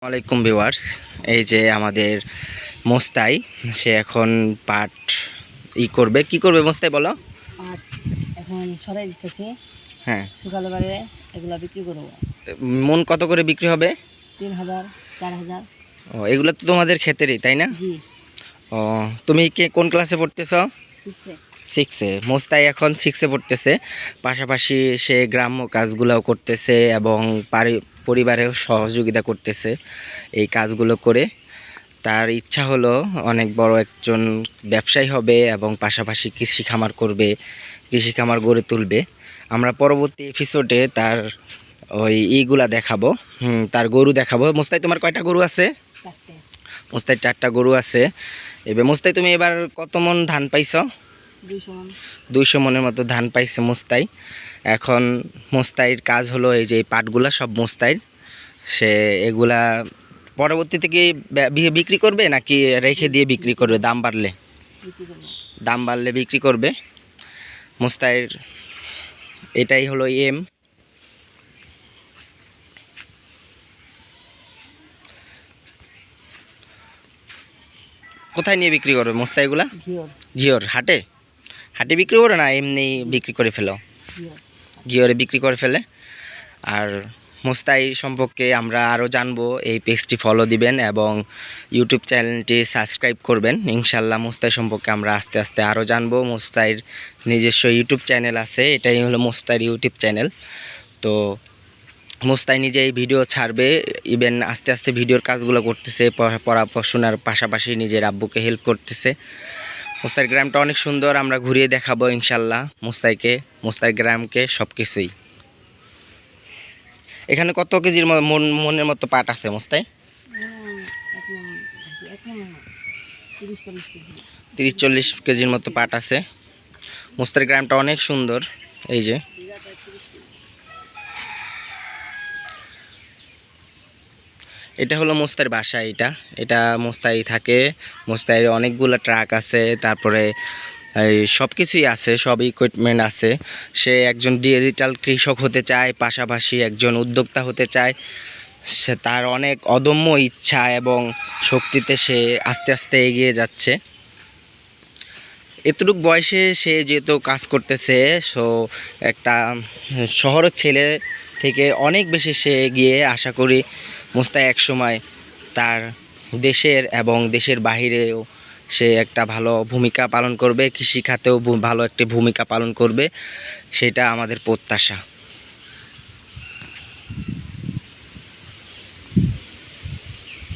আসসালামাইকুম ভিউয়ার্স, এই যে আমাদের মোস্তাই সে এখন পাট করবে। কি করবে মোস্তাই বলো? পাট এখন ছড়াই দিতেছি। হ্যাঁ, সকালবেলা এগুলা বিক্রি করব। মন কত করে বিক্রি হবে? 3000 4000। ও, এগুলো তো তোমাদের ক্ষেতেরই, তাই না? জি। ও, তুমি কোন ক্লাসে পড়তেছ? 6-এ। 6-এ। মোস্তাই এখন 6-এ পড়তেছে, পাশাপাশি সে গ্রাম্য কাজগুলোও করতেছে এবং পরিবারেও সহযোগিতা করতেছে এই কাজগুলো করে। তার ইচ্ছা হলো অনেক বড় একজন ব্যবসায়ী হবে এবং পাশাপাশি কৃষি খামার করবে, কৃষি খামার গড়ে তুলবে। আমরা পরবর্তী এপিসোডে তার ওই এইগুলা দেখাবো, তার গরু দেখাবো। মোস্তাই, তোমার কয়টা গরু আছে? 4টে। মোস্তাই 4টা গরু আছে। এবার মোস্তাই, তুমি এবার কত মন ধান পাইছ? 200 মণ। 200 মনের মতো ধান পাইছে মোস্তাই। এখন মোস্তাইর কাজ হলো এই যে পাটগুলা সব মোস্তাইর, সে এগুলা পরবর্তীতে কি বিক্রি করবে নাকি রেখে দিয়ে বিক্রি করবে? দাম বাড়লে বিক্রি করব। দাম বাড়লে বিক্রি করবে। মোস্তাইর এটাই হলো এম। কোথায় নিয়ে বিক্রি করবে মোস্তাইগুলা? ঘিওর। ঘিওর হাটে? হাটে বিক্রি করে না এমনি বিক্রি করে ফেলো? ঘিওর। ঘিওরে বিক্রি করে ফেলে। আর মোস্তাই সম্পর্কে আমরা আরও জানবো, এই পেজটি ফলো দিবেন এবং ইউটিউব চ্যানেলটি সাবস্ক্রাইব করবেন। ইনশাল্লাহ মোস্তাই সম্পর্কে আমরা আস্তে আস্তে আরও জানবো। মোস্তাইর নিজস্ব ইউটিউব চ্যানেল আছে, এটাই হলো মোস্তাইর ইউটিউব চ্যানেল। তো মোস্তাই নিজেই ভিডিও ছাড়বে, ইভেন আস্তে আস্তে ভিডিওর কাজগুলো করতেছে, পড়াশোনার পাশাপাশি নিজের আব্বুকে হেল্প করতেছে। মোস্তাইর গ্রামটা অনেক সুন্দর, আমরা ঘুরিয়ে দেখাবো ইনশাল্লাহ মোস্তাইকে, মোস্তাইর গ্রামকে, সব কিছুই। এখানে কত কেজির মনের মতো পাট আছে মোস্তাই? এখন 30-40 কেজি। 30-40 কেজির মতো পাট আছে। মোস্তাইর গ্রামটা অনেক সুন্দর। এই যে এটা হলো মোস্তাইর বাসা। এটা মোস্তাই থাকে। মোস্তাইয়ের অনেকগুলো ট্রাক আছে, তারপরে এই সব কিছুই আছে, সব ইকুইপমেন্ট আছে। সে একজন ডিজিটাল কৃষক হতে চায়, পাশাপাশি একজন উদ্যোক্তা হতে চায়। সে তার অনেক অদম্য ইচ্ছা এবং শক্তিতে সে আস্তে আস্তে এগিয়ে যাচ্ছে। এতটুক বয়সে সে যেহেতু কাজ করতেছে, সো একটা শহরের ছেলে থেকে অনেক বেশি সে এগিয়ে। আশা করি মোস্তাই এক সময় তার দেশের এবং দেশের বাহিরেও সে একটা ভালো ভূমিকা পালন করবে, কৃষিখাতেও ভালো একটি ভূমিকা পালন করবে, সেটা আমাদের প্রত্যাশা।